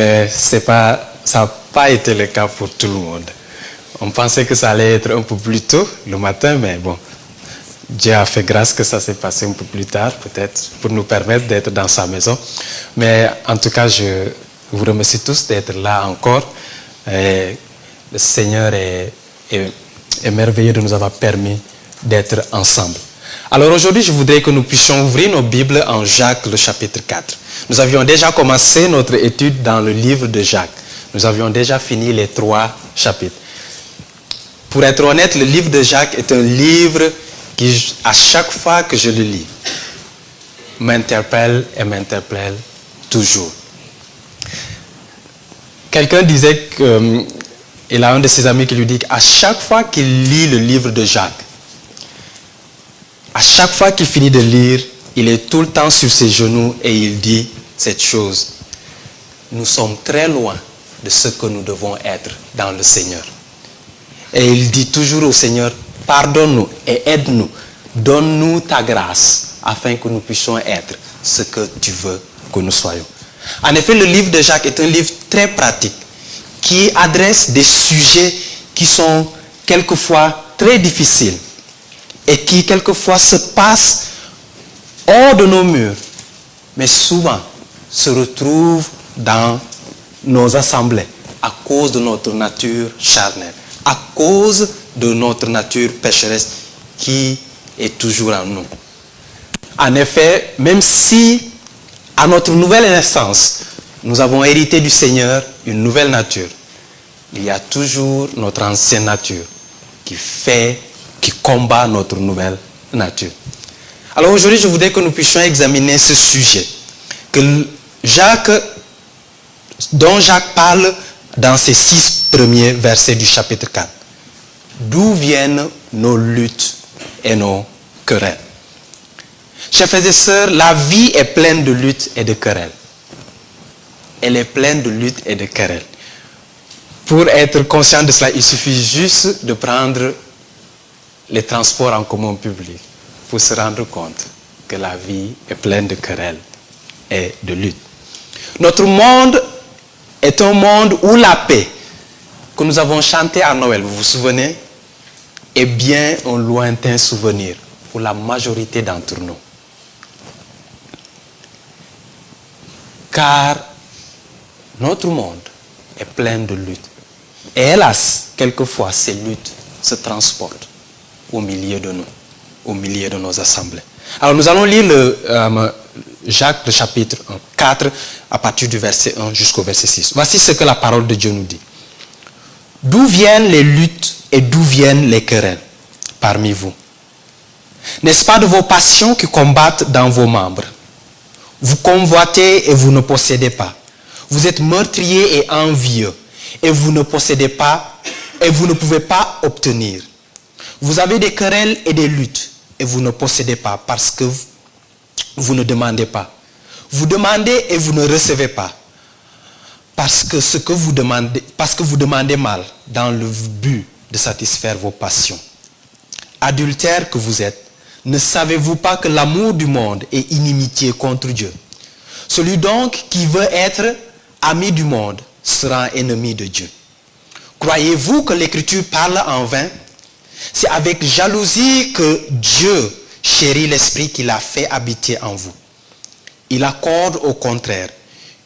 Mais ça n'a pas été le cas pour tout le monde. On pensait que ça allait être un peu plus tôt le matin, mais bon, Dieu a fait grâce que ça s'est passé un peu plus tard, peut-être, pour nous permettre d'être dans sa maison. Mais en tout cas, je vous remercie tous d'être là encore. Et le Seigneur est merveilleux de nous avoir permis d'être ensemble. Alors aujourd'hui, je voudrais que nous puissions ouvrir nos Bibles en Jacques, le chapitre 4. Nous avions déjà commencé notre étude dans le livre de Jacques. Nous avions déjà fini les 3 chapitres. Pour être honnête, le livre de Jacques est un livre qui, à chaque fois que je le lis, m'interpelle et m'interpelle toujours. Quelqu'un disait qu'il a un de ses amis qui lui dit qu'à chaque fois qu'il lit le livre de Jacques, à chaque fois qu'il finit de lire, il est tout le temps sur ses genoux et il dit cette chose. Nous sommes très loin de ce que nous devons être dans le Seigneur. Et il dit toujours au Seigneur, pardonne-nous et aide-nous, donne-nous ta grâce afin que nous puissions être ce que tu veux que nous soyons. En effet, le livre de Jacques est un livre très pratique qui adresse des sujets qui sont quelquefois très difficiles et qui quelquefois se passent hors de nos murs, mais souvent se retrouvent dans nos assemblées à cause de notre nature charnelle, à cause de notre nature pécheresse qui est toujours en nous. En effet, même si à notre nouvelle naissance, nous avons hérité du Seigneur une nouvelle nature, il y a toujours notre ancienne nature qui combat notre nouvelle nature. Alors aujourd'hui, je voudrais que nous puissions examiner ce sujet dont Jacques parle dans ces 6 premiers versets du chapitre 4. D'où viennent nos luttes et nos querelles? Chers frères et sœurs, la vie est pleine de luttes et de querelles. Elle est pleine de luttes et de querelles. Pour être conscient de cela, il suffit juste de prendre les transports en commun public pour se rendre compte que la vie est pleine de querelles et de luttes. Notre monde est un monde où la paix que nous avons chantée à Noël, vous vous souvenez, est bien un lointain souvenir pour la majorité d'entre nous. Car notre monde est plein de luttes. Et hélas, quelquefois, ces luttes se transportent au milieu de nous, au milieu de nos assemblées. Alors nous allons lire Jacques, le chapitre 4, à partir du verset 1 jusqu'au verset 6. Voici ce que la parole de Dieu nous dit. D'où viennent les luttes et d'où viennent les querelles parmi vous? N'est-ce pas de vos passions qui combattent dans vos membres? Vous convoitez et vous ne possédez pas. Vous êtes meurtriers et envieux et vous ne possédez pas et vous ne pouvez pas obtenir. Vous avez des querelles et des luttes et vous ne possédez pas parce que vous ne demandez pas. Vous demandez et vous ne recevez pas parce que vous demandez mal dans le but de satisfaire vos passions. Adultères que vous êtes, ne savez-vous pas que l'amour du monde est inimitié contre Dieu? Celui donc qui veut être ami du monde sera ennemi de Dieu. Croyez-vous que l'Écriture parle en vain? C'est avec jalousie que Dieu chérit l'esprit qu'il a fait habiter en vous. Il accorde au contraire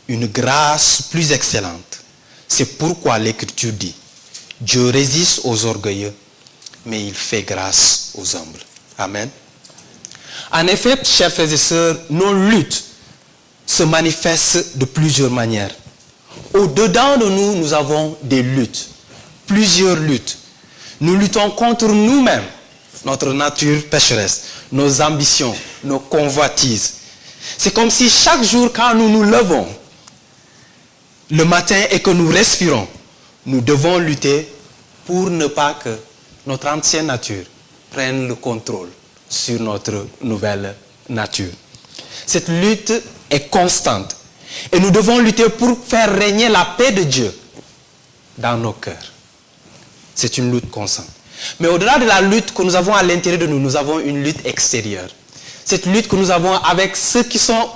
une grâce plus excellente. C'est pourquoi l'Écriture dit, Dieu résiste aux orgueilleux, mais il fait grâce aux humbles. Amen. En effet, chers frères et sœurs, nos luttes se manifestent de plusieurs manières. Au-dedans de nous, nous avons des luttes, plusieurs luttes. Nous luttons contre nous-mêmes, notre nature pécheresse, nos ambitions, nos convoitises. C'est comme si chaque jour, quand nous nous levons le matin et que nous respirons, nous devons lutter pour ne pas que notre ancienne nature prenne le contrôle sur notre nouvelle nature. Cette lutte est constante et nous devons lutter pour faire régner la paix de Dieu dans nos cœurs. C'est une lutte constante. Mais au-delà de la lutte que nous avons à l'intérieur de nous, nous avons une lutte extérieure. Cette lutte que nous avons avec ceux qui sont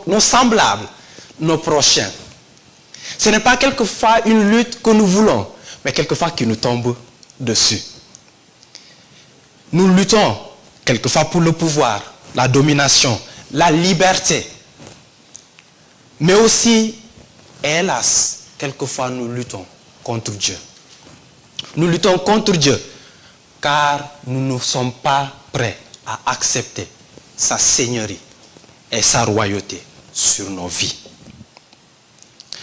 nos semblables, nos prochains. Ce n'est pas quelquefois une lutte que nous voulons, mais quelquefois qui nous tombe dessus. Nous luttons quelquefois pour le pouvoir, la domination, la liberté. Mais aussi, hélas, quelquefois nous luttons contre Dieu. Nous luttons contre Dieu car nous ne sommes pas prêts à accepter sa seigneurie et sa royauté sur nos vies.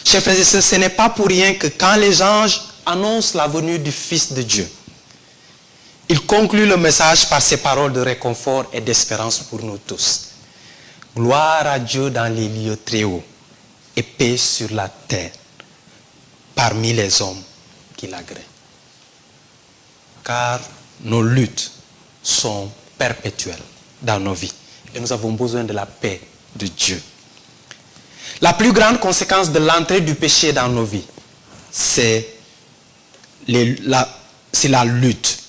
Chers frères et sœurs, ce n'est pas pour rien que quand les anges annoncent la venue du Fils de Dieu, ils concluent le message par ces paroles de réconfort et d'espérance pour nous tous. Gloire à Dieu dans les lieux très hauts et paix sur la terre parmi les hommes qui l'agréent. Car nos luttes sont perpétuelles dans nos vies et nous avons besoin de la paix de Dieu. La plus grande conséquence de l'entrée du péché dans nos vies, c'est la lutte.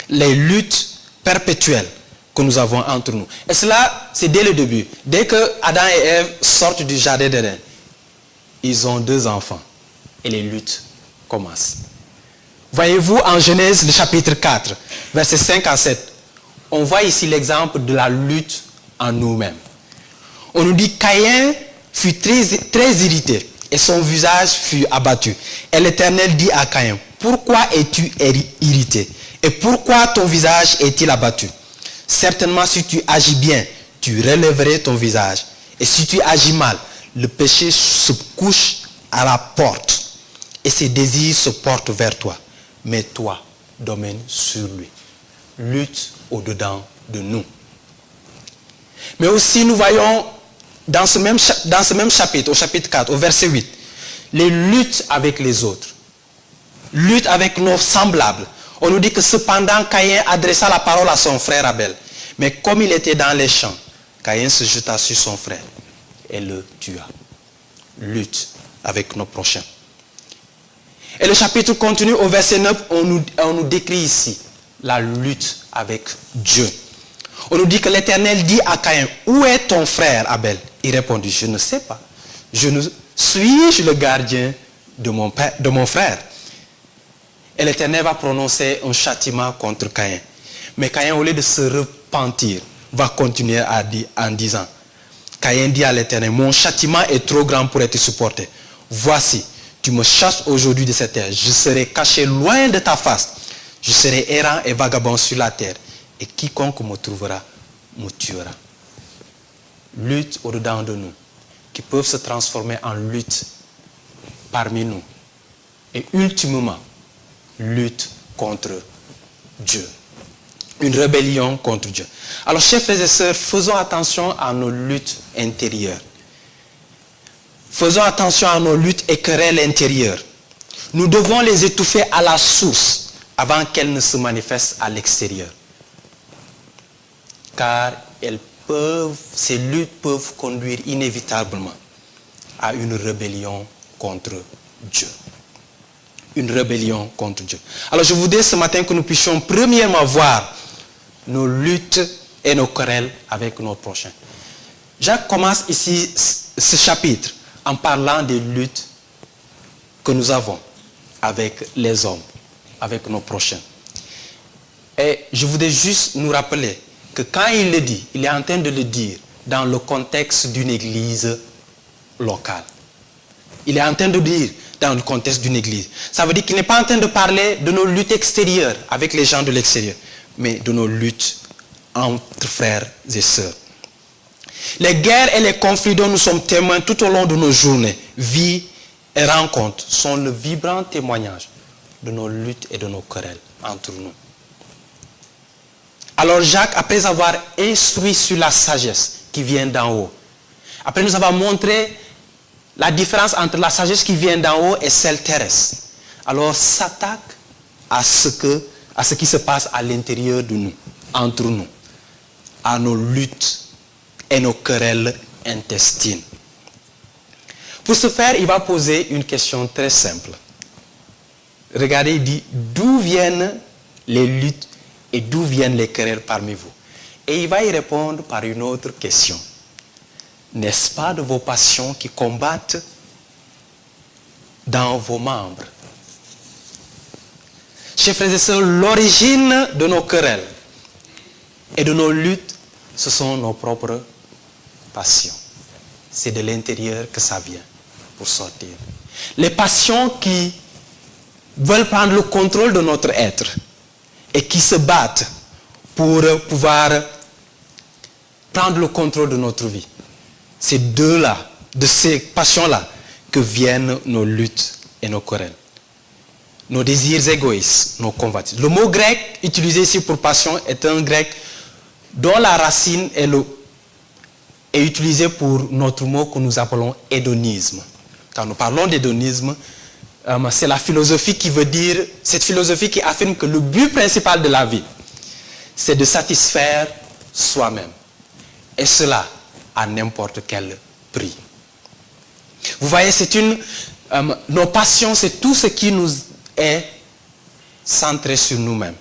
Les luttes perpétuelles que nous avons entre nous. Et cela, c'est dès le début. Dès que Adam et Ève sortent du jardin d'Éden, ils ont 2 enfants. Et les luttes commencent. Voyez-vous en Genèse, le chapitre 4, versets 5 à 7, on voit ici l'exemple de la lutte en nous-mêmes. On nous dit Caïn fut très irrité et son visage fut abattu. Et l'Éternel dit à Caïn, pourquoi es-tu irrité? Et pourquoi ton visage est-il abattu? Certainement, si tu agis bien, tu relèverais ton visage. Et si tu agis mal, le péché se couche à la porte. Et ses désirs se portent vers toi. Mais toi, domine sur lui. Lutte au-dedans de nous. Mais aussi, nous voyons dans ce même chapitre, au chapitre 4, au verset 8, les luttes avec les autres. Lutte avec nos semblables. On nous dit que cependant, Caïn adressa la parole à son frère Abel. Mais comme il était dans les champs, Caïn se jeta sur son frère et le tua. Lutte avec nos prochains. Et le chapitre continue au verset 9, on nous décrit ici la lutte avec Dieu. On nous dit que l'Éternel dit à Caïn, où est ton frère Abel? Il répondit, je ne sais pas. Suis-je le gardien de mon frère? Et l'Éternel va prononcer un châtiment contre Caïn. Mais Caïn, au lieu de se repentir, va continuer en disant, Caïn dit à l'Éternel, mon châtiment est trop grand pour être supporté. Voici, tu me chasses aujourd'hui de cette terre. Je serai caché loin de ta face. Je serai errant et vagabond sur la terre. Et quiconque me trouvera, me tuera. Lutte au-dedans de nous, qui peuvent se transformer en lutte parmi nous. Et ultimement, lutte contre Dieu. Une rébellion contre Dieu. Alors, chers frères et sœurs, faisons attention à nos luttes intérieures. Faisons attention à nos luttes et querelles intérieures. Nous devons les étouffer à la source avant qu'elles ne se manifestent à l'extérieur. Car ces luttes peuvent conduire inévitablement à une rébellion contre Dieu. Une rébellion contre Dieu. Alors je voudrais ce matin que nous puissions premièrement voir nos luttes et nos querelles avec nos prochains. Jacques commence ici ce chapitre en parlant des luttes que nous avons avec les hommes, avec nos prochains. Et je voudrais juste nous rappeler que quand il le dit, il est en train de le dire dans le contexte d'une église locale. Il est en train de dire dans le contexte d'une église. Ça veut dire qu'il n'est pas en train de parler de nos luttes extérieures avec les gens de l'extérieur, mais de nos luttes entre frères et sœurs. Les guerres et les conflits dont nous sommes témoins tout au long de nos journées, vies et rencontres sont le vibrant témoignage de nos luttes et de nos querelles entre nous. Alors Jacques, après avoir instruit sur la sagesse qui vient d'en haut, après nous avoir montré la différence entre la sagesse qui vient d'en haut et celle terrestre, alors s'attaque à ce qui se passe à l'intérieur de nous, entre nous, à nos luttes et nos querelles intestines. Pour ce faire, il va poser une question très simple. Regardez, il dit, d'où viennent les luttes et d'où viennent les querelles parmi vous? Et il va y répondre par une autre question. N'est-ce pas de vos passions qui combattent dans vos membres. Chers frères et sœurs, l'origine de nos querelles et de nos luttes, ce sont nos propres passions. C'est de l'intérieur que ça vient pour sortir. Les passions qui veulent prendre le contrôle de notre être et qui se battent pour pouvoir prendre le contrôle de notre vie. C'est d'eux-là, de ces passions-là, que viennent nos luttes et nos querelles. Nos désirs égoïstes, nos convoitises. Le mot grec utilisé ici pour passion est un grec dont la racine est utilisée pour notre mot que nous appelons hédonisme. Quand nous parlons d'hédonisme, c'est la philosophie qui veut dire, cette philosophie qui affirme que le but principal de la vie, c'est de satisfaire soi-même. Et cela à n'importe quel prix. Vous voyez, nos passions, c'est tout ce qui nous est centré sur nous-mêmes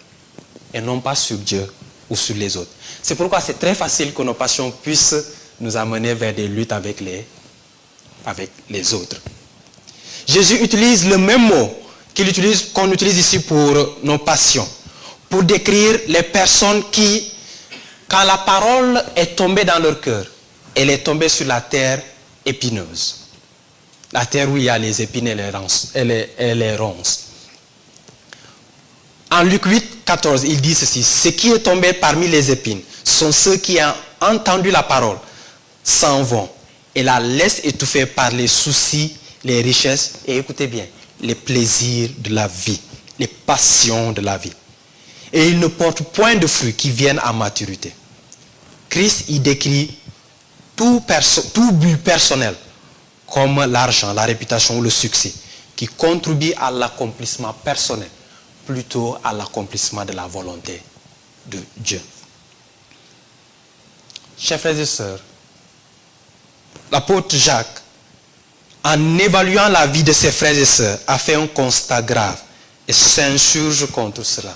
et non pas sur Dieu ou sur les autres. C'est pourquoi c'est très facile que nos passions puissent nous amener vers des luttes avec les autres. Jésus utilise le même mot qu'on utilise ici pour nos passions, pour décrire les personnes qui, quand la parole est tombée dans leur cœur, elle est tombée sur la terre épineuse. La terre où il y a les épines et les ronces. En Luc 8, 14, il dit ceci: ce qui est tombé parmi les épines sont ceux qui ont entendu la parole, s'en vont et la laissent étouffer par les soucis, les richesses et, écoutez bien, les plaisirs de la vie, les passions de la vie. Et ils ne portent point de fruits qui viennent à maturité. Christ y décrit tout but personnel, comme l'argent, la réputation ou le succès, qui contribuent à l'accomplissement personnel, plutôt à l'accomplissement de la volonté de Dieu. Chers frères et sœurs, l'apôtre Jacques, en évaluant la vie de ses frères et sœurs, a fait un constat grave et s'insurge contre cela.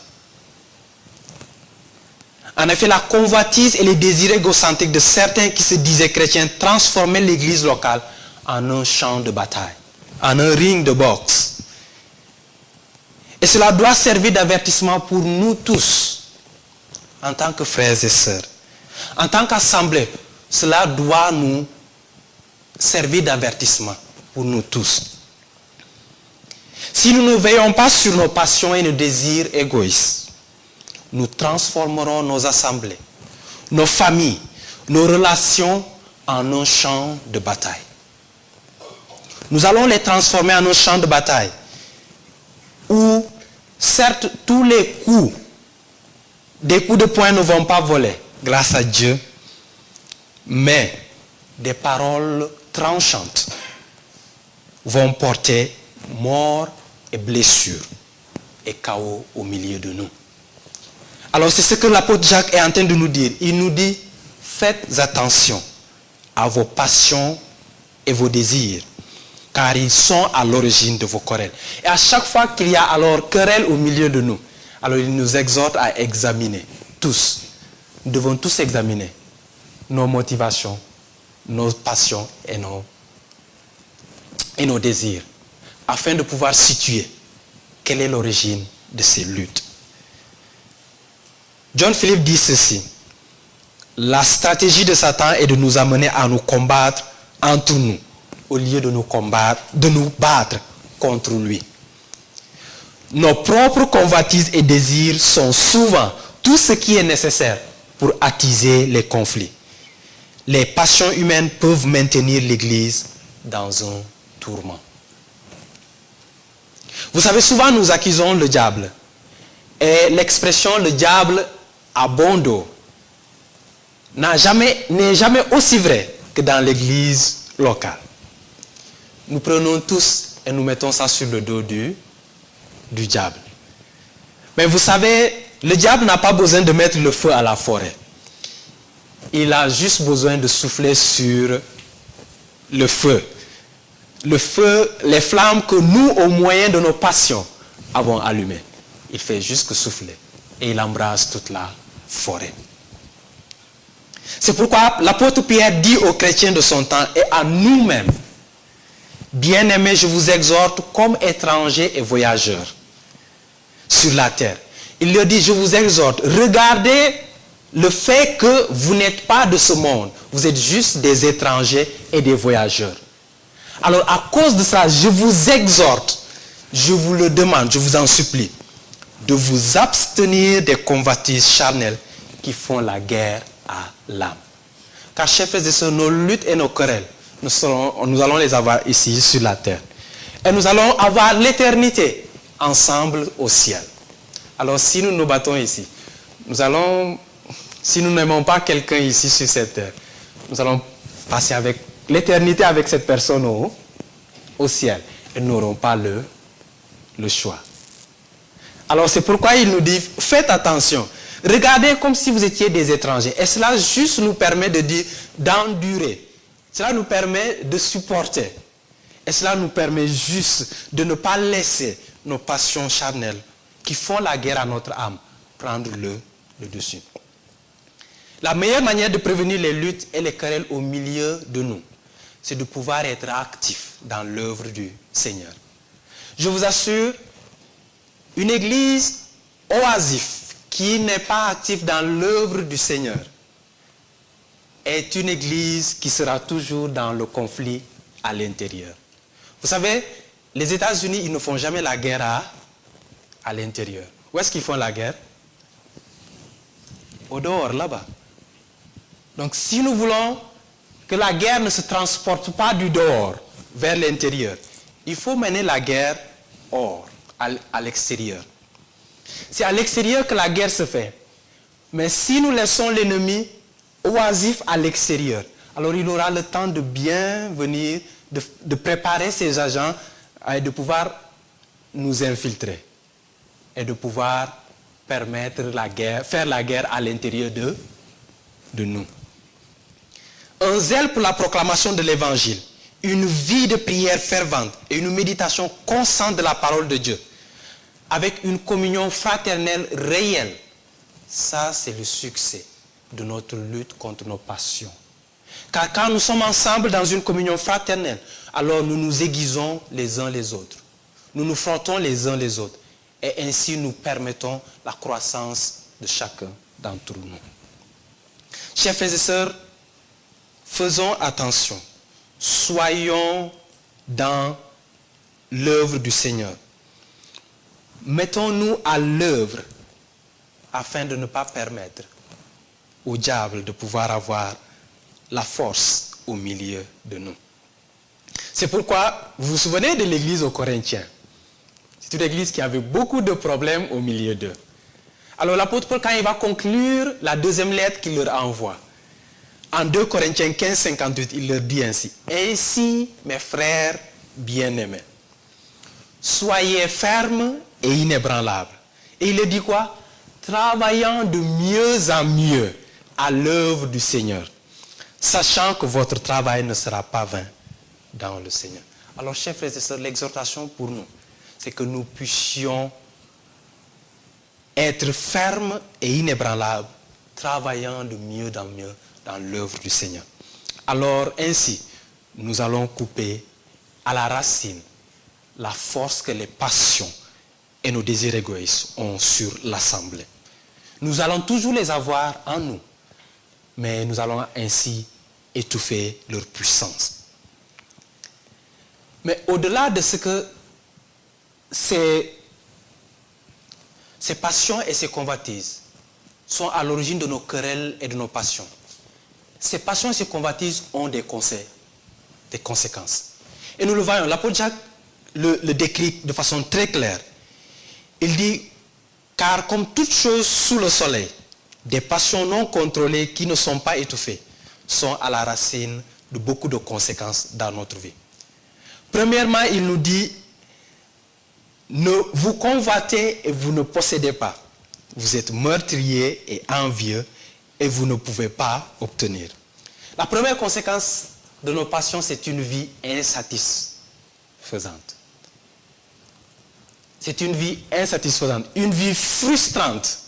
En effet, la convoitise et les désirs égocentriques de certains qui se disaient chrétiens transformaient l'église locale en un champ de bataille, en un ring de boxe. Et cela doit servir d'avertissement pour nous tous, en tant que frères et sœurs. En tant qu'assemblée, cela doit nous servir d'avertissement pour nous tous. Si nous ne veillons pas sur nos passions et nos désirs égoïstes, nous transformerons nos assemblées, nos familles, nos relations en un champ de bataille. Nous allons les transformer en un champ de bataille où, certes, tous les coups, des coups de poing ne vont pas voler, grâce à Dieu, mais des paroles tranchantes vont porter mort et blessure et chaos au milieu de nous. Alors c'est ce que l'apôtre Jacques est en train de nous dire. Il nous dit, faites attention à vos passions et vos désirs, car ils sont à l'origine de vos querelles. Et à chaque fois qu'il y a alors querelle au milieu de nous, alors il nous exhorte à examiner tous. Nous devons tous examiner nos motivations, nos passions et nos désirs, afin de pouvoir situer quelle est l'origine de ces luttes. John Philip dit ceci: la stratégie de Satan est de nous amener à nous combattre entre nous, au lieu de nous battre contre lui. Nos propres convoitises et désirs sont souvent tout ce qui est nécessaire pour attiser les conflits. Les passions humaines peuvent maintenir l'Église dans un tourment. Vous savez, souvent nous accusons le diable. Et l'expression « le diable a bon dos » n'est jamais aussi vrai que dans l'Église locale. Nous prenons tous et nous mettons ça sur le dos du diable. Mais vous savez, le diable n'a pas besoin de mettre le feu à la forêt. Il a juste besoin de souffler sur le feu. Le feu, les flammes que nous, au moyen de nos passions, avons allumées. Il fait juste que souffler et il embrase toute la forêt. C'est pourquoi l'apôtre Pierre dit aux chrétiens de son temps et à nous-mêmes Bien-aimés, je vous exhorte comme étrangers et voyageurs sur la terre. Il leur dit, je vous exhorte, regardez le fait que vous n'êtes pas de ce monde. Vous êtes juste des étrangers et des voyageurs. Alors, à cause de ça, je vous exhorte, je vous le demande, je vous en supplie, de vous abstenir des convoitises charnelles qui font la guerre à l'âme. Car, chers frères et sœurs, nos luttes et nos querelles, nous allons les avoir ici sur la terre. Et nous allons avoir l'éternité ensemble au ciel. Alors, si nous nous battons ici, si nous n'aimons pas quelqu'un ici sur cette terre, nous allons passer avec l'éternité avec cette personne au ciel. Et nous n'aurons pas le choix. Alors c'est pourquoi il nous dit, faites attention. Regardez comme si vous étiez des étrangers. Et cela juste nous permet de dire, d'endurer. Cela nous permet de supporter. Et cela nous permet juste de ne pas laisser nos passions charnelles qui font la guerre à notre âme prendre le dessus. La meilleure manière de prévenir les luttes et les querelles au milieu de nous, c'est de pouvoir être actif dans l'œuvre du Seigneur. Je vous assure, une église oisive qui n'est pas active dans l'œuvre du Seigneur est une église qui sera toujours dans le conflit à l'intérieur. Vous savez, les États-Unis, ils ne font jamais la guerre à l'intérieur. Où est-ce qu'ils font la guerre? Au dehors, là-bas. Donc si nous voulons que la guerre ne se transporte pas du dehors vers l'intérieur, il faut mener la guerre hors, à l'extérieur. C'est à l'extérieur que la guerre se fait. Mais si nous laissons l'ennemi oisif à l'extérieur, alors il aura le temps de bien venir, de préparer ses agents et de pouvoir nous infiltrer et de pouvoir permettre faire la guerre à l'intérieur de nous. Un zèle pour la proclamation de l'évangile, une vie de prière fervente et une méditation constante de la parole de Dieu, avec une communion fraternelle réelle, ça c'est le succès de notre lutte contre nos passions. Car quand nous sommes ensemble dans une communion fraternelle, alors nous nous aiguisons les uns les autres. Nous nous frottons les uns les autres. Et ainsi nous permettons la croissance de chacun d'entre nous. Chers frères et sœurs, faisons attention. Soyons dans l'œuvre du Seigneur. Mettons-nous à l'œuvre afin de ne pas permettre au diable de pouvoir avoir la force au milieu de nous. C'est pourquoi, vous vous souvenez de l'église aux Corinthiens? C'est une église qui avait beaucoup de problèmes au milieu d'eux. Alors l'apôtre Paul, quand il va conclure la deuxième lettre qu'il leur envoie, en 2 Corinthiens 15, 58, il leur dit ainsi: ainsi, mes frères bien-aimés, soyez fermes et inébranlables. Et il leur dit quoi? Travaillant de mieux en mieux à l'œuvre du Seigneur, sachant que votre travail ne sera pas vain dans le Seigneur. Alors, chers frères et sœurs, l'exhortation pour nous, c'est que nous puissions être fermes et inébranlables, travaillant de mieux en mieux dans l'œuvre du Seigneur. Alors, ainsi, nous allons couper à la racine la force que les passions et nos désirs égoïstes ont sur l'assemblée. Nous allons toujours les avoir en nous, mais nous allons ainsi étouffer leur puissance. Mais au-delà de ce que ces passions et ces convoitises sont à l'origine de nos querelles et de nos passions, ces passions et ces convoitises ont des conséquences. Et nous le voyons, l'apôtre Jacques le décrit de façon très claire. Il dit, car comme toute chose sous le soleil, des passions non contrôlées qui ne sont pas étouffées sont à la racine de beaucoup de conséquences dans notre vie. Premièrement, il nous dit, vous convoitez et vous ne possédez pas. Vous êtes meurtrier et envieux et vous ne pouvez pas obtenir. La première conséquence de nos passions, c'est une vie insatisfaisante. C'est une vie insatisfaisante, une vie frustrante.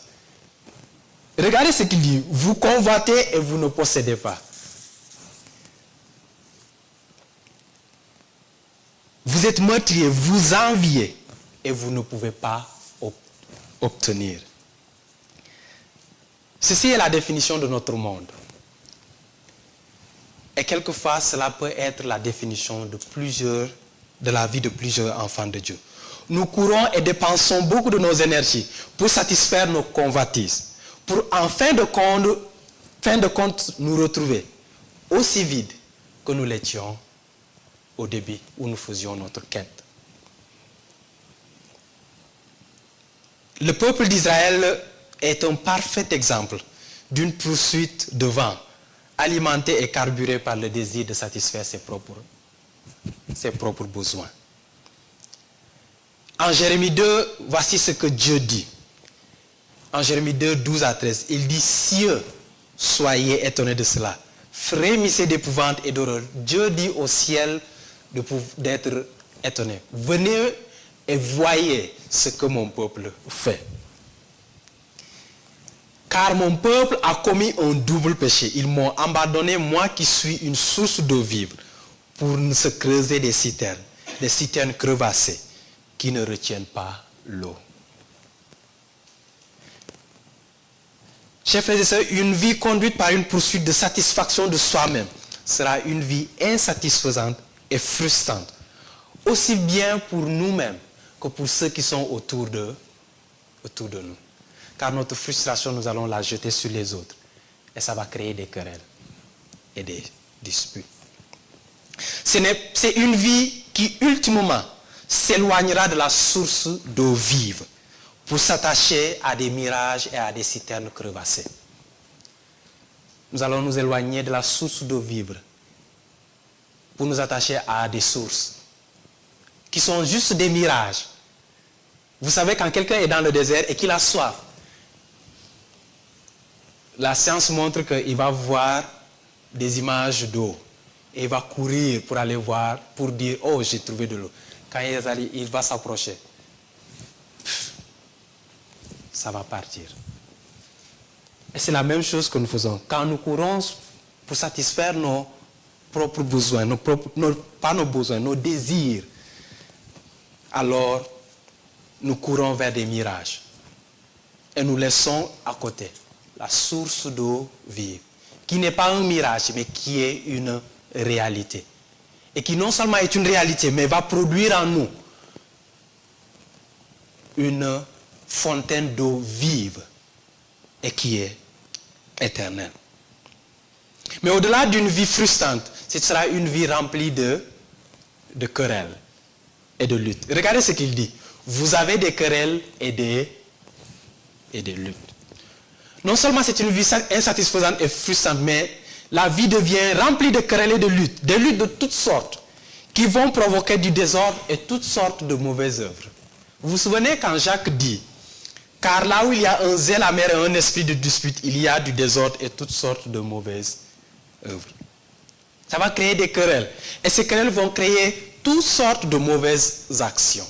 Regardez ce qu'il dit, vous convoitez et vous ne possédez pas. êtes meurtrier, vous enviez et vous ne pouvez pas obtenir. Ceci est la définition de notre monde. Et quelquefois, cela peut être la définition de la vie de plusieurs enfants de Dieu. Nous courons et dépensons beaucoup de nos énergies pour satisfaire nos convoitises, pour en fin de compte nous retrouver aussi vides que nous l'étions au début où nous faisions notre quête. Le peuple d'Israël est un parfait exemple d'une poursuite de vent, alimentée et carburée par le désir de satisfaire ses propres besoins. En Jérémie 2, voici ce que Dieu dit. En Jérémie 2, 12 à 13, il dit, cieux, soyez étonnés de cela. Frémissez d'épouvante et d'horreur. Dieu dit au ciel d'être étonné. Venez et voyez ce que mon peuple fait. Car mon peuple a commis un double péché. Ils m'ont abandonné, moi qui suis une source d'eau vive, pour se creuser des citernes crevassées qui ne retiennent pas l'eau. Chers frères et sœurs, une vie conduite par une poursuite de satisfaction de soi-même sera une vie insatisfaisante et frustrante, aussi bien pour nous-mêmes que pour ceux qui sont autour de nous. Car notre frustration, nous allons la jeter sur les autres. Et ça va créer des querelles et des disputes. C'est une vie qui, ultimement, s'éloignera de la source d'eau vive pour s'attacher à des mirages et à des citernes crevassées. Nous allons nous éloigner de la source d'eau vive pour nous attacher à des sources qui sont juste des mirages. Vous savez, quand quelqu'un est dans le désert et qu'il a soif, la science montre qu'il va voir des images d'eau et il va courir pour aller voir, pour dire, oh, j'ai trouvé de l'eau. Quand il va s'approcher, ça va partir. Et c'est la même chose que nous faisons. Quand nous courons pour satisfaire nos propres besoins, pas nos besoins, nos désirs, alors nous courons vers des mirages. Et nous laissons à côté la source d'eau vive, qui n'est pas un mirage, mais qui est une réalité. Et qui non seulement est une réalité, mais va produire en nous une fontaine d'eau vive et qui est éternelle. Mais au-delà d'une vie frustrante, ce sera une vie remplie de querelles et de luttes. Regardez ce qu'il dit. Vous avez des querelles et des luttes. Non seulement c'est une vie insatisfaisante et frustrante, mais la vie devient remplie de querelles et de luttes, des luttes de toutes sortes, qui vont provoquer du désordre et toutes sortes de mauvaises œuvres. Vous vous souvenez quand Jacques dit, car là où il y a un zèle amer et un esprit de dispute, il y a du désordre et toutes sortes de mauvaises œuvres. Ça va créer des querelles. Et ces querelles vont créer toutes sortes de mauvaises actions.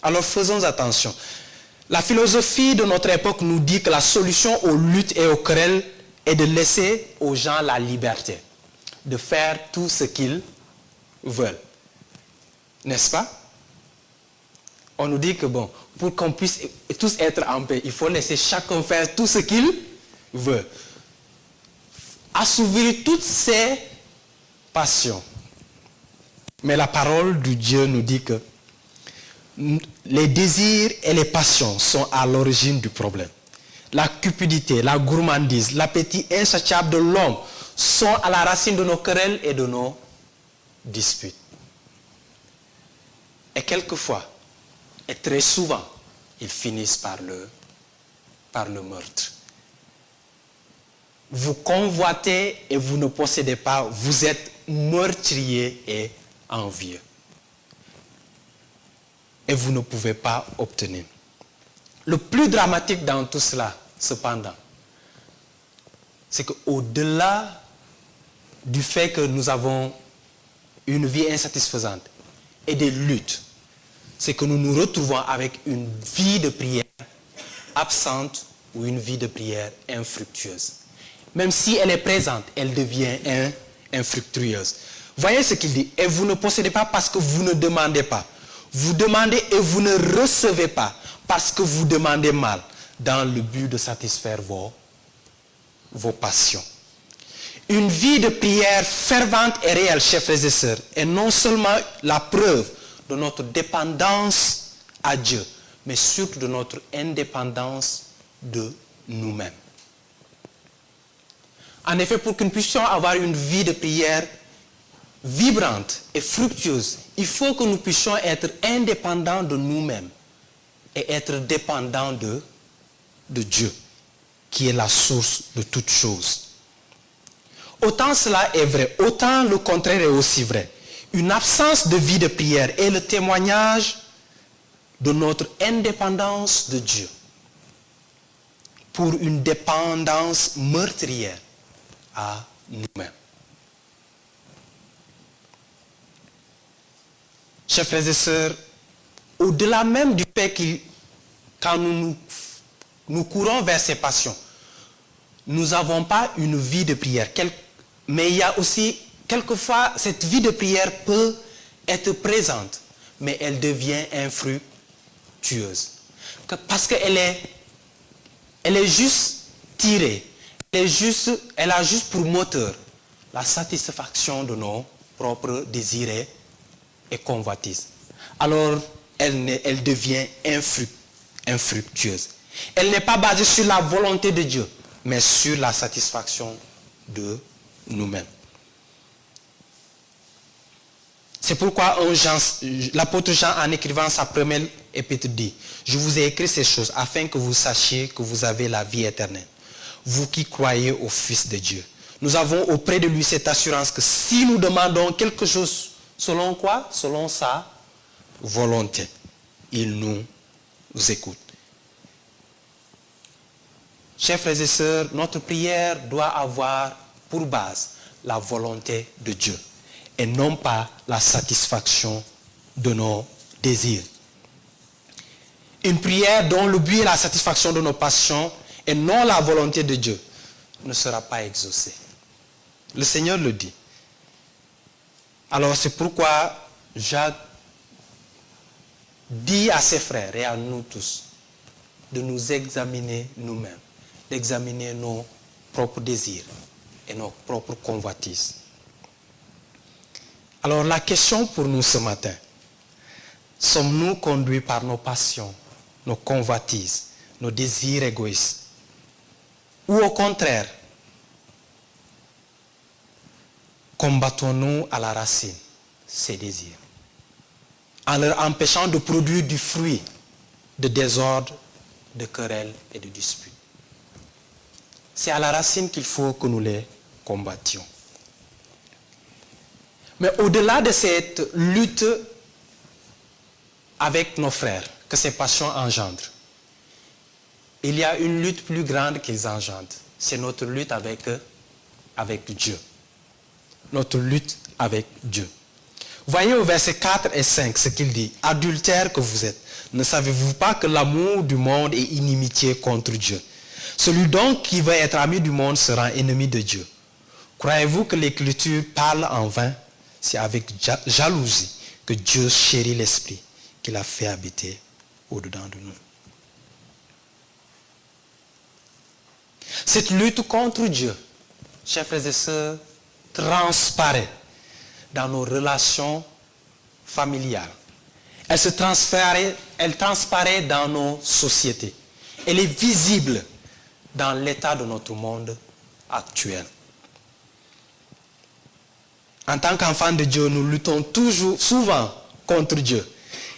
Alors faisons attention. La philosophie de notre époque nous dit que la solution aux luttes et aux querelles est de laisser aux gens la liberté de faire tout ce qu'ils veulent. N'est-ce pas? On nous dit que bon, pour qu'on puisse tous être en paix, il faut laisser chacun faire tout ce qu'il veut. Assouvir toutes ses passions. Mais la parole de Dieu nous dit que les désirs et les passions sont à l'origine du problème. La cupidité, la gourmandise, l'appétit insatiable de l'homme sont à la racine de nos querelles et de nos disputes. Et quelquefois, et très souvent, ils finissent par le meurtre. Vous convoitez et vous ne possédez pas, vous êtes meurtrier et envieux. Et vous ne pouvez pas obtenir. Le plus dramatique dans tout cela, cependant, c'est qu'au-delà du fait que nous avons une vie insatisfaisante et des luttes, c'est que nous nous retrouvons avec une vie de prière absente ou une vie de prière infructueuse. Même si elle est présente, elle devient infructueuse. Voyez ce qu'il dit. Et vous ne possédez pas parce que vous ne demandez pas. Vous demandez et vous ne recevez pas parce que vous demandez mal, dans le but de satisfaire vos passions. Une vie de prière fervente et réelle, chers frères et sœurs, est non seulement la preuve de notre dépendance à Dieu, mais surtout de notre indépendance de nous-mêmes. En effet, pour que nous puissions avoir une vie de prière vibrante et fructueuse, il faut que nous puissions être indépendants de nous-mêmes et être dépendants de Dieu, qui est la source de toutes choses. Autant cela est vrai, autant le contraire est aussi vrai. Une absence de vie de prière est le témoignage de notre indépendance de Dieu pour une dépendance meurtrière à nous-mêmes. Chers frères et sœurs, au-delà même du fait que quand nous courons vers ces passions, nous n'avons pas une vie de prière. Mais il y a aussi, quelquefois, cette vie de prière peut être présente, mais elle devient infructueuse. Parce qu'elle est juste tirée. Elle a juste pour moteur la satisfaction de nos propres désirs et convoitises. Alors, elle devient infructueuse. Elle n'est pas basée sur la volonté de Dieu, mais sur la satisfaction de nous-mêmes. C'est pourquoi l'apôtre Jean, en écrivant sa première épître, dit: je vous ai écrit ces choses afin que vous sachiez que vous avez la vie éternelle, vous qui croyez au Fils de Dieu. Nous avons auprès de lui cette assurance que si nous demandons quelque chose, selon quoi? Selon sa volonté, il nous écoute. Chers frères et sœurs, notre prière doit avoir pour base la volonté de Dieu et non pas la satisfaction de nos désirs. Une prière dont le but est la satisfaction de nos passions et non la volonté de Dieu ne sera pas exaucée. Le Seigneur le dit. Alors c'est pourquoi Jacques dit à ses frères et à nous tous de nous examiner nous-mêmes, d'examiner nos propres désirs et nos propres convoitises. Alors la question pour nous ce matin: sommes-nous conduits par nos passions, nos convoitises, nos désirs égoïstes? Ou au contraire, combattons-nous à la racine ces désirs, en leur empêchant de produire du fruit de désordre, de querelles et de disputes? C'est à la racine qu'il faut que nous les combattions. Mais au-delà de cette lutte avec nos frères que ces passions engendrent, il y a une lutte plus grande qu'ils engendrent. C'est notre lutte avec Dieu. Notre lutte avec Dieu. Voyez au verset 4 et 5 ce qu'il dit: adultères que vous êtes, ne savez-vous pas que l'amour du monde est inimitié contre Dieu? Celui donc qui veut être ami du monde sera ennemi de Dieu. Croyez-vous que l'Écriture parle en vain? C'est avec jalousie que Dieu chérit l'Esprit qu'il a fait habiter au-dedans de nous. Cette lutte contre Dieu, chers frères et sœurs, transparaît dans nos relations familiales. Elle transparaît dans nos sociétés. Elle est visible dans l'état de notre monde actuel. En tant qu'enfants de Dieu, nous luttons souvent contre Dieu.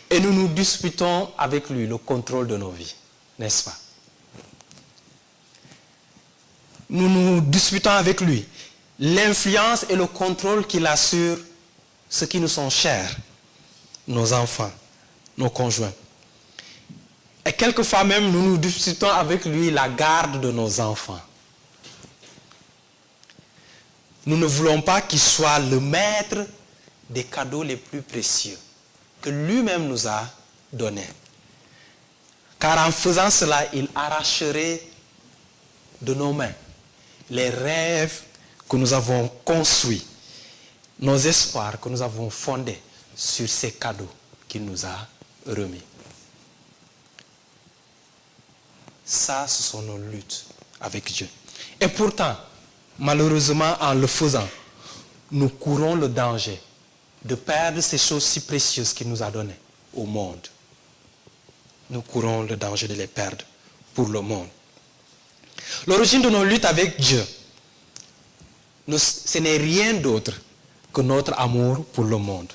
Et nous nous disputons avec lui le contrôle de nos vies. N'est-ce pas? Nous nous disputons avec lui l'influence et le contrôle qu'il a sur ceux qui nous sont chers, nos enfants, nos conjoints. Et quelquefois même, nous nous disputons avec lui la garde de nos enfants. Nous ne voulons pas qu'il soit le maître des cadeaux les plus précieux que lui-même nous a donnés. Car en faisant cela, il arracherait de nos mains les rêves que nous avons construits, nos espoirs que nous avons fondés sur ces cadeaux qu'il nous a remis. Ça, ce sont nos luttes avec Dieu. Et pourtant, malheureusement, en le faisant, nous courons le danger de perdre ces choses si précieuses qu'il nous a données au monde. Nous courons le danger de les perdre pour le monde. L'origine de nos luttes avec Dieu, ce n'est rien d'autre que notre amour pour le monde.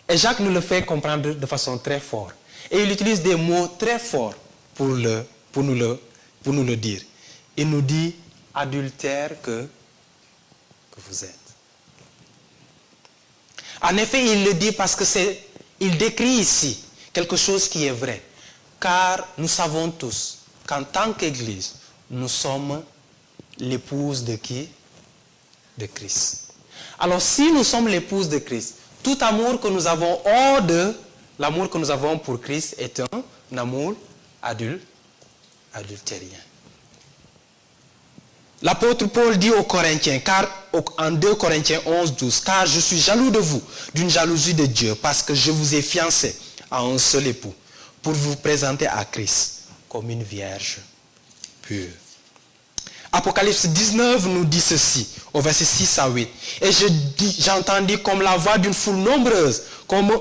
Et Jacques nous le fait comprendre de façon très forte. Et il utilise des mots très forts pour nous le dire. Il nous dit adultère que vous êtes. En effet, il le dit parce que il décrit ici quelque chose qui est vrai. Car nous savons tous qu'en tant qu'Église, nous sommes l'épouse de qui? De Christ. Alors si nous sommes l'épouse de Christ, tout amour que nous avons hors de l'amour que nous avons pour Christ est un amour adultérien. L'apôtre Paul dit aux Corinthiens, en 2 Corinthiens 11, 12, « Car je suis jaloux de vous, d'une jalousie de Dieu, parce que je vous ai fiancé à un seul époux, pour vous présenter à Christ comme une vierge pure. » Apocalypse 19 nous dit ceci, au verset 6 à 8. « Et j'entendis comme la voix d'une foule nombreuse, comme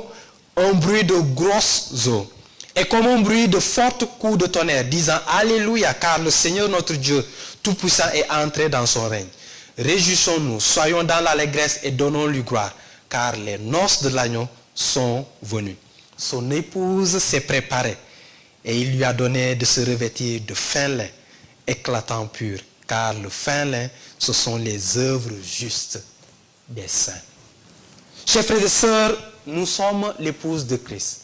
un bruit de grosses eaux, et comme un bruit de fortes coups de tonnerre, disant, Alléluia, car le Seigneur notre Dieu Tout-Puissant est entré dans son règne. Réjouissons-nous, soyons dans l'allégresse et donnons-lui gloire, car les noces de l'agneau sont venues. Son épouse s'est préparée, et il lui a donné de se revêtir de fin lin, éclatant pur, car le fin lin, ce sont les œuvres justes des saints. » Chers frères et sœurs, nous sommes l'épouse de Christ.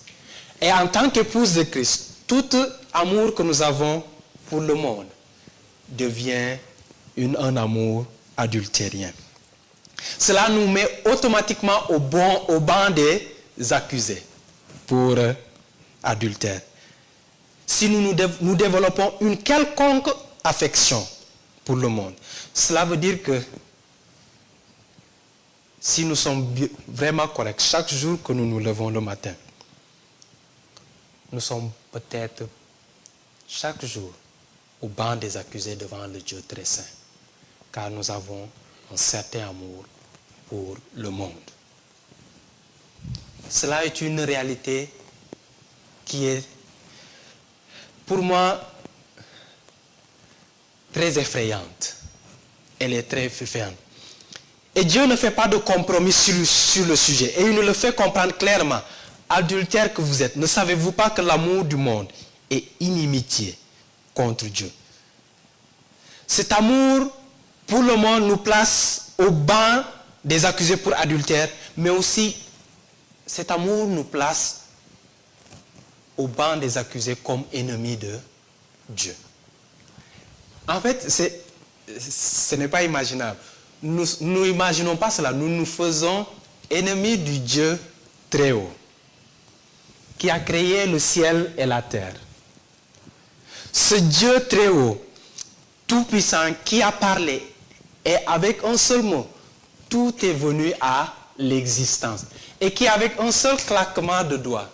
Et en tant qu'épouse de Christ, tout amour que nous avons pour le monde devient un amour adultérien. Cela nous met automatiquement au banc des accusés pour adultère. Si nous développons une quelconque affection pour le monde, cela veut dire que si nous sommes vraiment corrects, chaque jour que nous nous levons le matin, nous sommes peut-être chaque jour au banc des accusés devant le Dieu très saint, car nous avons un certain amour pour le monde. Cela est une réalité qui est, pour moi, très effrayante. Elle est très effrayante. Et Dieu ne fait pas de compromis sur le sujet. Et il nous le fait comprendre clairement. Adultère que vous êtes, ne savez-vous pas que l'amour du monde est inimitié contre Dieu? Cet amour pour le monde nous place au banc des accusés pour adultère, mais aussi cet amour nous place au banc des accusés comme ennemis de Dieu. En fait, ce n'est pas imaginable. Nous n'imaginons pas cela. Nous nous faisons ennemis du Dieu très haut, qui a créé le ciel et la terre. Ce Dieu très haut, tout-puissant, qui a parlé, et avec un seul mot, tout est venu à l'existence. Et qui, avec un seul claquement de doigts,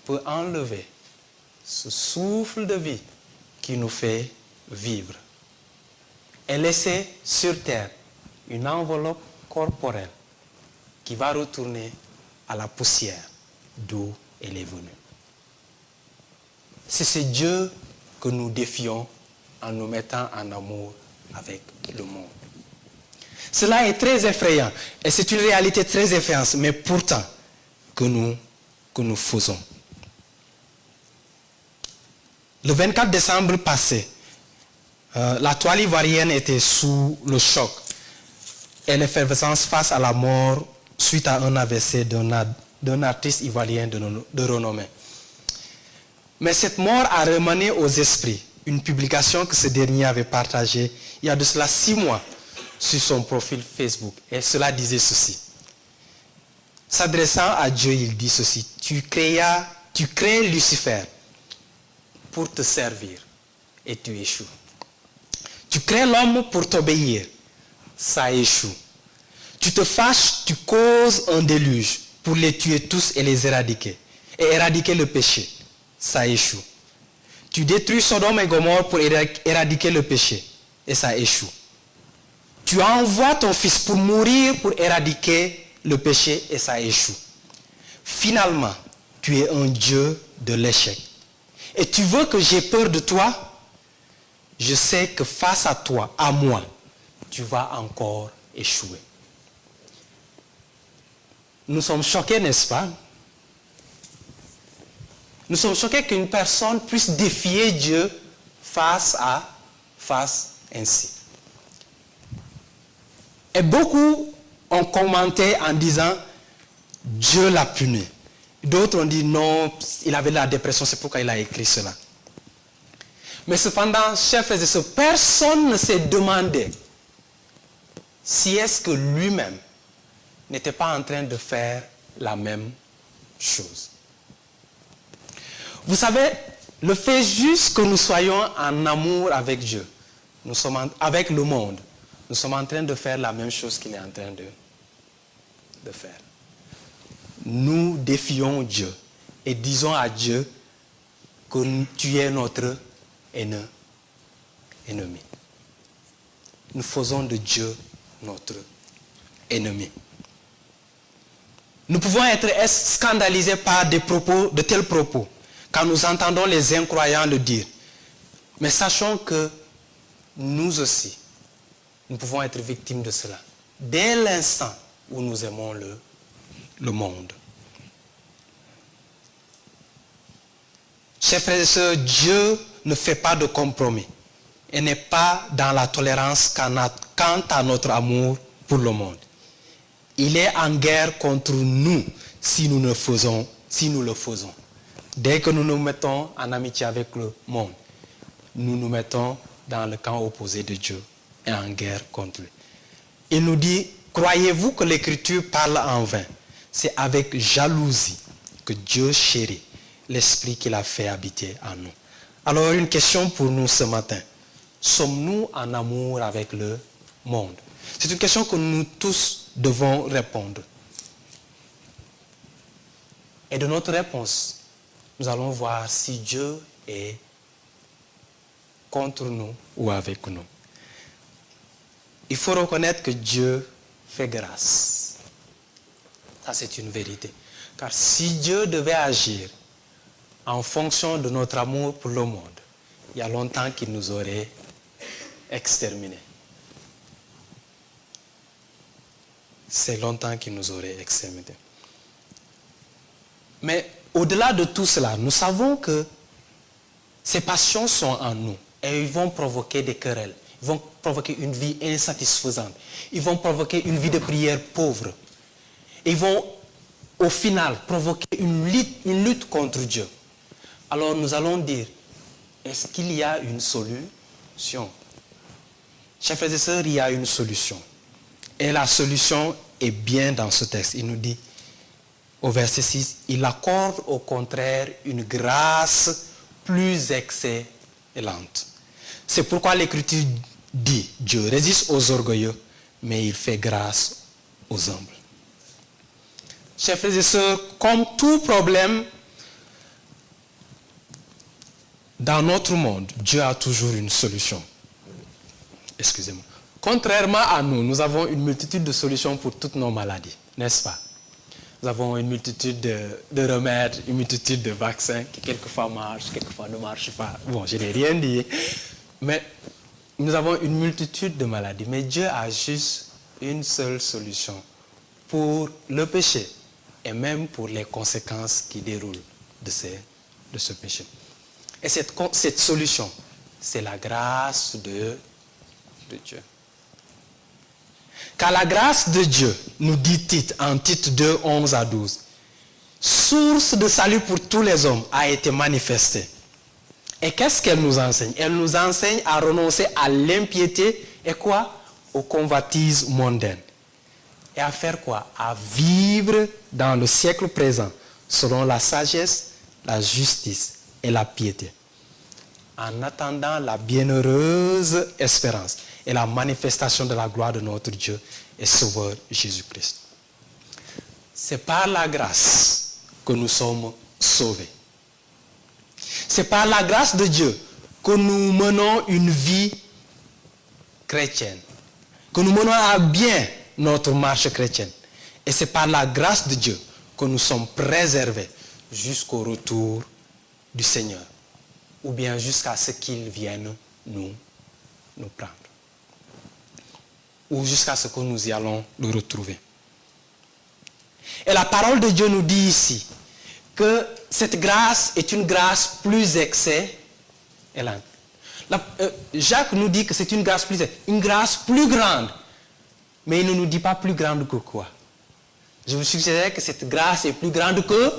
peut enlever ce souffle de vie qui nous fait vivre et laisser sur terre une enveloppe corporelle qui va retourner à la poussière d'où elle est venue. C'est ce Dieu que nous défions en nous mettant en amour avec le monde. Cela est très effrayant et c'est une réalité très effrayante, mais pourtant que nous faisons. Le 24 décembre passé, la toile ivoirienne était sous le choc et l'effervescence face à la mort suite à un AVC d'un artiste ivoirien de renommée. Mais cette mort a ramené aux esprits une publication que ce dernier avait partagée il y a de cela 6 mois sur son profil Facebook. Et cela disait ceci. S'adressant à Dieu, il dit ceci. Tu crées Lucifer pour te servir et tu échoues. Tu crées l'homme pour t'obéir, ça échoue. Tu te fâches, tu causes un déluge pour les tuer tous et les éradiquer. Et éradiquer le péché. Ça échoue. Tu détruis Sodome et Gomorrhe pour éradiquer le péché. Et ça échoue. Tu envoies ton fils pour mourir, pour éradiquer le péché. Et ça échoue. Finalement, tu es un Dieu de l'échec. Et tu veux que j'ai peur de toi? Je sais que face à toi, à moi, tu vas encore échouer. Nous sommes choqués, n'est-ce pas? Nous sommes choqués qu'une personne puisse défier Dieu face ainsi. Et beaucoup ont commenté en disant, Dieu l'a puni. D'autres ont dit, non, il avait la dépression, c'est pourquoi il a écrit cela. Mais cependant, chers frères et sœurs, personne ne s'est demandé si est-ce que lui-même n'était pas en train de faire la même chose. Vous savez, le fait juste que nous soyons en amour avec Dieu, avec le monde, nous sommes en train de faire la même chose qu'il est en train de faire. Nous défions Dieu et disons à Dieu que tu es notre ennemi. Nous faisons de Dieu notre ennemi. Nous pouvons être scandalisés par de tels propos quand nous entendons les incroyants le dire. Mais sachons que nous aussi, nous pouvons être victimes de cela. Dès l'instant où nous aimons le monde. Chers frères et sœurs, Dieu ne fait pas de compromis et n'est pas dans la tolérance quant à notre amour pour le monde. Il est en guerre contre nous si nous le faisons. Dès que nous nous mettons en amitié avec le monde, nous nous mettons dans le camp opposé de Dieu et en guerre contre lui. Il nous dit, croyez-vous que l'Écriture parle en vain? C'est avec jalousie que Dieu chérit l'esprit qu'il a fait habiter en nous. Alors une question pour nous ce matin. Sommes-nous en amour avec le monde? C'est une question que nous tous devons répondre. Et de notre réponse, nous allons voir si Dieu est contre nous ou avec nous. Il faut reconnaître que Dieu fait grâce. Ça, c'est une vérité. Car si Dieu devait agir en fonction de notre amour pour le monde, il y a longtemps qu'il nous aurait exterminés. C'est longtemps qu'il nous aurait exterminés. Mais au-delà de tout cela, nous savons que ces passions sont en nous et ils vont provoquer des querelles. Ils vont provoquer une vie insatisfaisante. Ils vont provoquer une vie de prière pauvre. Ils vont, au final, provoquer une lutte contre Dieu. Alors nous allons dire, est-ce qu'il y a une solution? Chers frères et sœurs, il y a une solution. Et la solution est bien dans ce texte. Il nous dit, au verset 6, il accorde au contraire une grâce plus excellente. C'est pourquoi l'Écriture dit, Dieu résiste aux orgueilleux, mais il fait grâce aux humbles. Chers frères et sœurs, comme tout problème dans notre monde, Dieu a toujours une solution. Excusez-moi. Contrairement à nous, nous avons une multitude de solutions pour toutes nos maladies, n'est-ce pas? Nous avons une multitude de remèdes, une multitude de vaccins qui quelquefois marchent, quelquefois ne marchent pas. Bon, je n'ai rien dit. Mais nous avons une multitude de maladies. Mais Dieu a juste une seule solution pour le péché et même pour les conséquences qui déroulent de ce péché. Et cette solution, c'est la grâce de Dieu. Car la grâce de Dieu, nous dit Tite, en Tite 2, 11 à 12, source de salut pour tous les hommes, a été manifestée. Et qu'est-ce qu'elle nous enseigne? Elle nous enseigne à renoncer à l'impiété et quoi? Aux convoitises mondaines. Et à faire quoi? À vivre dans le siècle présent, selon la sagesse, la justice et la piété. En attendant la bienheureuse espérance et la manifestation de la gloire de notre Dieu et Sauveur Jésus-Christ. C'est par la grâce que nous sommes sauvés. C'est par la grâce de Dieu que nous menons une vie chrétienne, que nous menons à bien notre marche chrétienne. Et c'est par la grâce de Dieu que nous sommes préservés jusqu'au retour du Seigneur, ou bien jusqu'à ce qu'il vienne nous prendre, ou jusqu'à ce que nous y allons le retrouver. Et la parole de Dieu nous dit ici que cette grâce est une grâce plus excellente. Jacques nous dit que c'est une grâce plus grande, mais il ne nous dit pas plus grande que quoi. Je vous suggérerais que cette grâce est plus grande que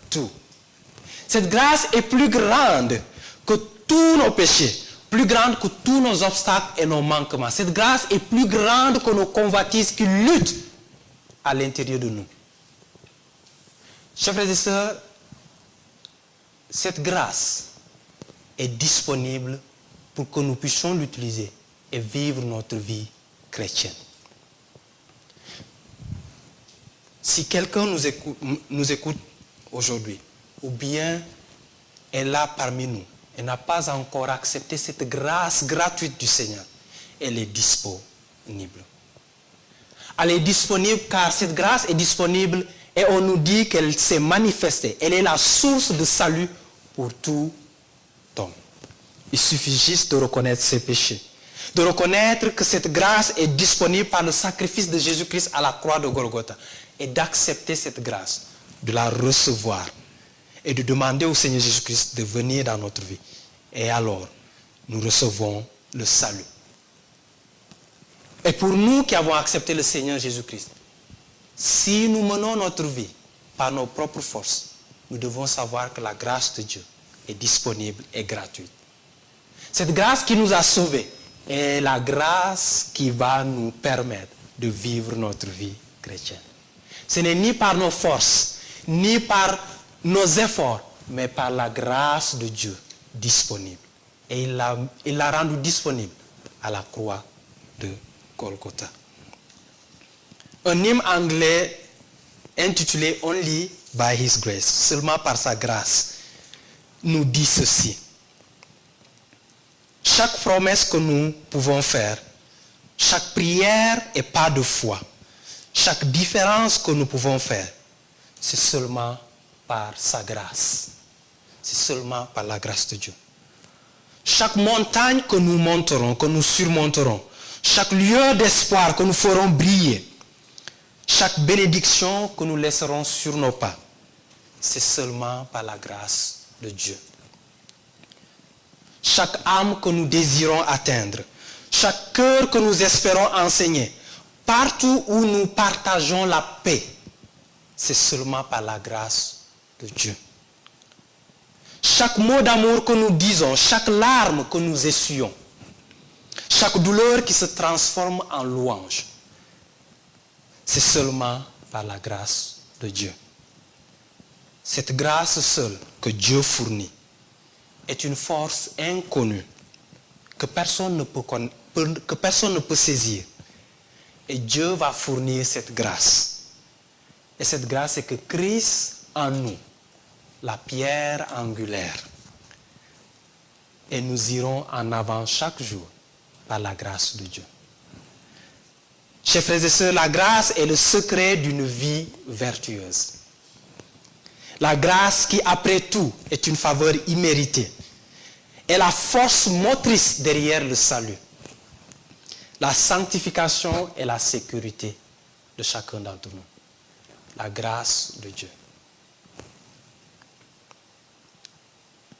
tout. Cette grâce est plus grande que tous nos péchés, plus grande que tous nos obstacles et nos manquements. Cette grâce est plus grande que nos convoitises qui luttent à l'intérieur de nous. Chers frères et sœurs, cette grâce est disponible pour que nous puissions l'utiliser et vivre notre vie chrétienne. Si quelqu'un nous écoute aujourd'hui, ou bien est là parmi nous, et n'a pas encore accepté cette grâce gratuite du Seigneur, elle est disponible. Elle est disponible car cette grâce est disponible et on nous dit qu'elle s'est manifestée. Elle est la source de salut pour tout homme. Il suffit juste de reconnaître ses péchés, de reconnaître que cette grâce est disponible par le sacrifice de Jésus-Christ à la croix de Golgotha et d'accepter cette grâce, de la recevoir et de demander au Seigneur Jésus-Christ de venir dans notre vie. Et alors, nous recevons le salut. Et pour nous qui avons accepté le Seigneur Jésus-Christ, si nous menons notre vie par nos propres forces, nous devons savoir que la grâce de Dieu est disponible et gratuite. Cette grâce qui nous a sauvés est la grâce qui va nous permettre de vivre notre vie chrétienne. Ce n'est ni par nos forces, ni par nos efforts, mais par la grâce de Dieu disponible. Et il l'a rendu disponible à la croix de Golgotha. Un hymne anglais intitulé Only by His Grace, seulement par sa grâce, nous dit ceci. Chaque promesse que nous pouvons faire, chaque prière et pas de foi, chaque différence que nous pouvons faire, c'est seulement par sa grâce. C'est seulement par la grâce de Dieu. Chaque montagne que nous monterons, que nous surmonterons, chaque lieu d'espoir que nous ferons briller, chaque bénédiction que nous laisserons sur nos pas, c'est seulement par la grâce de Dieu. Chaque âme que nous désirons atteindre, chaque cœur que nous espérons enseigner, partout où nous partageons la paix, c'est seulement par la grâce de Dieu. Chaque mot d'amour que nous disons, chaque larme que nous essuyons, chaque douleur qui se transforme en louange, c'est seulement par la grâce de Dieu. Cette grâce seule que Dieu fournit est une force inconnue que personne ne peut saisir. Et Dieu va fournir cette grâce. Et cette grâce, c'est que Christ en nous, la pierre angulaire. Et nous irons en avant chaque jour par la grâce de Dieu. Chers frères et sœurs, la grâce est le secret d'une vie vertueuse. La grâce qui, après tout, est une faveur imméritée, est la force motrice derrière le salut. La sanctification et la sécurité de chacun d'entre nous. La grâce de Dieu.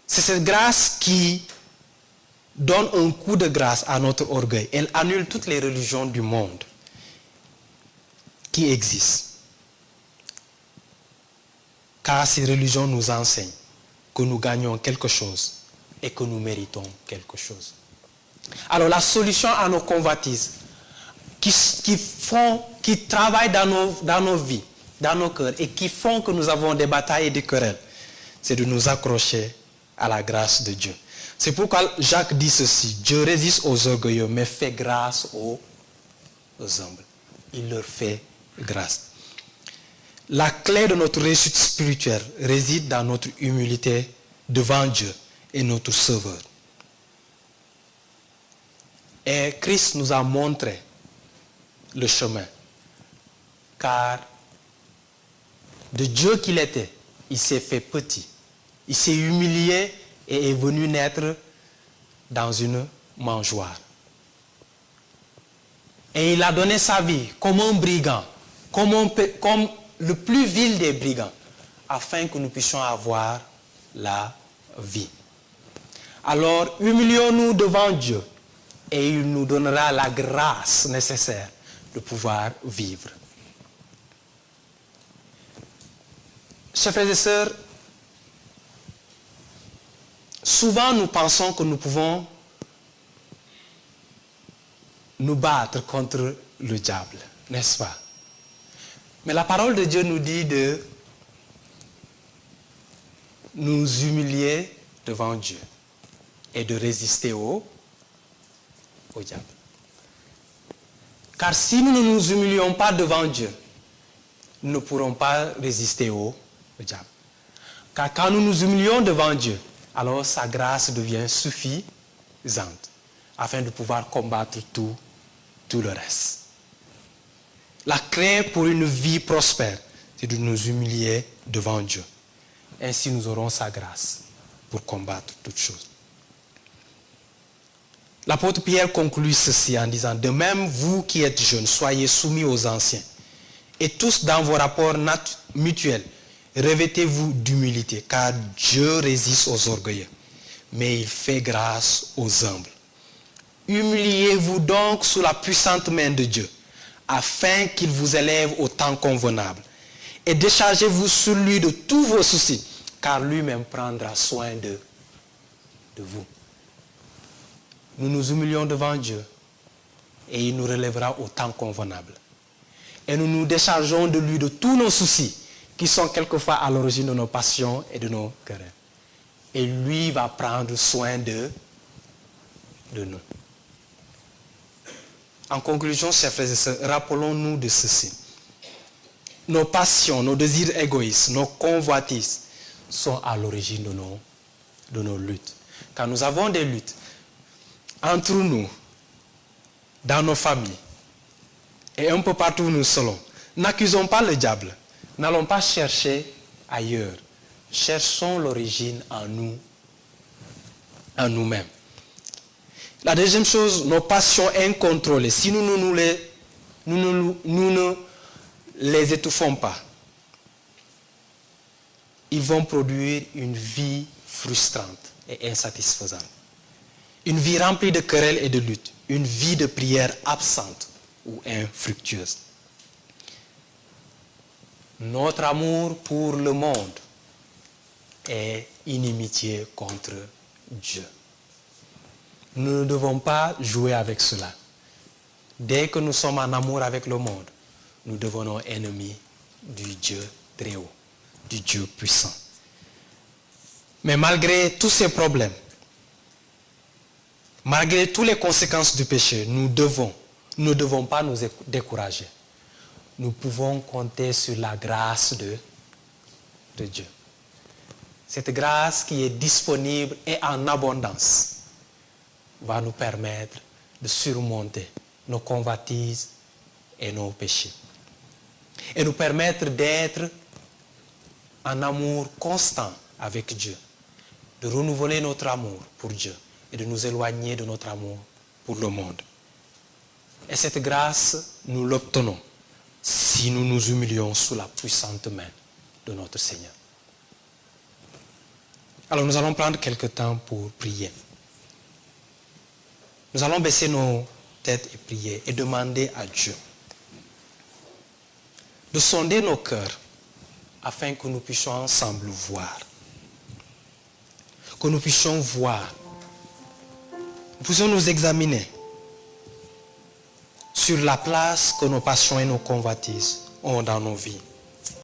C'est cette grâce qui donne un coup de grâce à notre orgueil. Elle annule toutes les religions du monde qui existent. Car ces religions nous enseignent que nous gagnons quelque chose et que nous méritons quelque chose. Alors la solution à nos convoitises qui travaillent dans nos vies, dans nos cœurs et qui font que nous avons des batailles et des querelles, c'est de nous accrocher à la grâce de Dieu. C'est pourquoi Jacques dit ceci: Dieu résiste aux orgueilleux mais fait grâce aux humbles. il leur fait grâce. La clé de notre réussite spirituelle réside dans notre humilité devant Dieu et notre Sauveur. Et Christ nous a montré le chemin. Car de Dieu qu'il était, il s'est fait petit. Il s'est humilié et est venu naître dans une mangeoire. Et il a donné sa vie comme un brigand, comme le plus vil des brigands, afin que nous puissions avoir la vie. Alors, humilions-nous devant Dieu et il nous donnera la grâce nécessaire de pouvoir vivre. Chers frères et sœurs, souvent nous pensons que nous pouvons nous battre contre le diable, n'est-ce pas? Mais la parole de Dieu nous dit de nous humilier devant Dieu et de résister au diable. Car si nous ne nous humilions pas devant Dieu, nous ne pourrons pas résister au diable. Car quand nous nous humilions devant Dieu, alors sa grâce devient suffisante afin de pouvoir combattre tout le reste. La clé pour une vie prospère, c'est de nous humilier devant Dieu. Ainsi nous aurons sa grâce pour combattre toutes choses. L'apôtre Pierre conclut ceci en disant: de même, vous qui êtes jeunes, soyez soumis aux anciens. Et tous dans vos rapports mutuels, revêtez-vous d'humilité, car Dieu résiste aux orgueilleux, mais il fait grâce aux humbles. Humiliez-vous donc sous la puissante main de Dieu, afin qu'il vous élève au temps convenable. Et déchargez-vous sur lui de tous vos soucis, car lui-même prendra soin de vous. Nous nous humilions devant Dieu et il nous relèvera au temps convenable. Et nous nous déchargeons de lui de tous nos soucis qui sont quelquefois à l'origine de nos passions et de nos querelles. Et lui va prendre soin de nous. En conclusion, chers frères et sœurs, rappelons-nous de ceci. Nos passions, nos désirs égoïstes, nos convoitises sont à l'origine de nos luttes. Quand nous avons des luttes entre nous, dans nos familles et un peu partout où nous sommes, n'accusons pas le diable. N'allons pas chercher ailleurs. Cherchons l'origine en nous, en nous-mêmes. La deuxième chose, nos passions incontrôlées. Si nous ne les étouffons pas, ils vont produire une vie frustrante et insatisfaisante. Une vie remplie de querelles et de luttes. Une vie de prière absente ou infructueuse. Notre amour pour le monde est inimitié contre Dieu. Nous ne devons pas jouer avec cela. Dès que nous sommes en amour avec le monde, nous devenons ennemis du Dieu très haut, du Dieu puissant. Mais malgré tous ces problèmes, malgré toutes les conséquences du péché, nous ne devons pas nous décourager. Nous pouvons compter sur la grâce de Dieu. Cette grâce qui est disponible et en abondance va nous permettre de surmonter nos convoitises et nos péchés. Et nous permettre d'être en amour constant avec Dieu. De renouveler notre amour pour Dieu et de nous éloigner de notre amour pour le monde. Et cette grâce, nous l'obtenons si nous nous humilions sous la puissante main de notre Seigneur. Alors nous allons prendre quelque temps pour prier. Nous allons baisser nos têtes et prier et demander à Dieu de sonder nos cœurs afin que nous puissions ensemble voir. Que nous puissions voir. Nous puissions nous examiner sur la place que nos passions et nos convoitises ont dans nos vies.